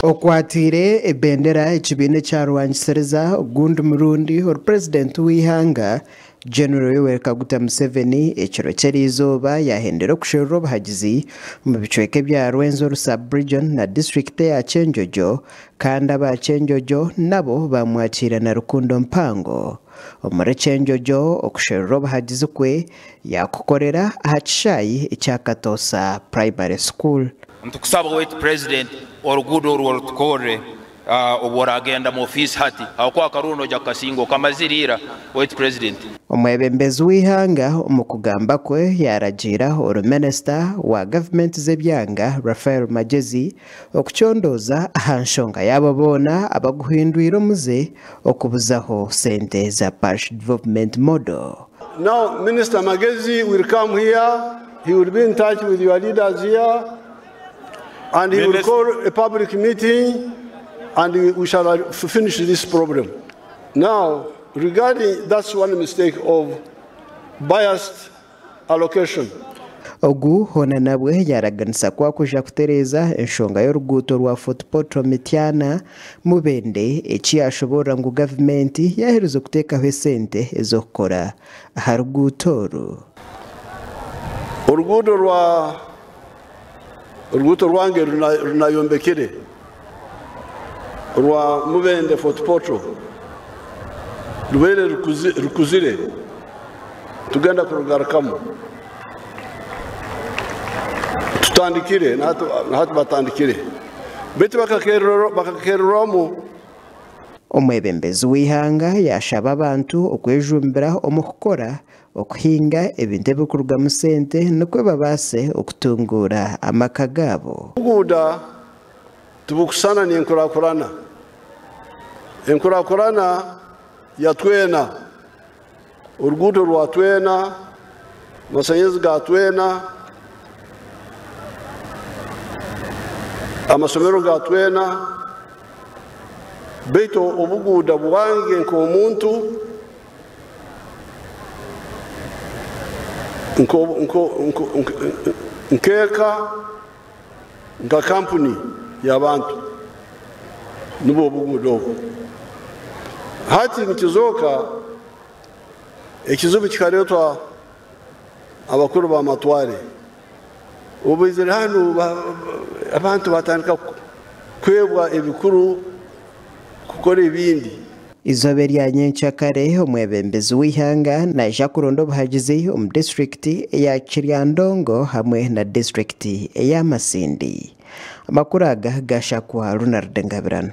Okwatire ebendera ekibine kya rwangisiriza ogundi murundi president w'ihanga General Yoweri Kaguta Museveni ekiro ky'erizooba yahendera okusherura obuhagizi mu bicweka bya Rwenzori Sub-Region na district ya Kyenjojo kandi aba Kyenjojo nabo bamwakira na rukundo mpango. Omuri Kyenjojo okusherura obuhagizi kwe yakukorera aha kishayi ekya Katosa Primary School. Ntukusaba wait president orugudo rworutukore oboragenda mu office hati akwa karuno jakasingo kamazirira wait president. Omwebembezi w'ihanga omukugamba kwe yaragira minister wa government z'ebyanga Raphael Magezi okuchondoza ahanshonga yabo bona abaguhindwira muze okubuzaho sente za parish development model. Now Minister Magezi will come here, he will be in touch with your leaders here, and he will call a public meeting and we shall finish this problem. Now, regarding that's one mistake of biased allocation. Ogu hona nabwe yaraganisa kwa kuja kutereza enshonga y'oruguuto rwa Fort Portal Mityana mubende ekiyashobora ngu government yaherezo kutekaho esente ezokukora aha ruguuto oru. Uruguto rwange runayombekere rwa mubende Fort Portal rubere rukuzire tugenda kurugarukamu tutandikire nahatu batandikire betu bakakereramu. Omwebembezi w'ihanga yashaba abantu okwejumbira omukukora okuhinga ebintu ebikuruga mu sente nokwe babase okutungura amaka gabo. Uguda tubukusana ni enkurakurana ya twena urugudo rwa twena masanyezi ga twena amasomero ga twena beito obuguda bwange nk'omuntu nkeka nka kampuni y'abantu nubo obuguda obu hati nikizoka ekizubu kikaletwa abakuru b'amatware ubizire hano abantu batandika kwebwa ebikuru kukora ibindi. Izobe rya nyenkyakare omwebembezi w'ihanga naija kuronda obuhagizi omu district ya Kiryandongo hamwe na district ya Masindi. Amakuru aga gashakwa Ronald Ngabirano.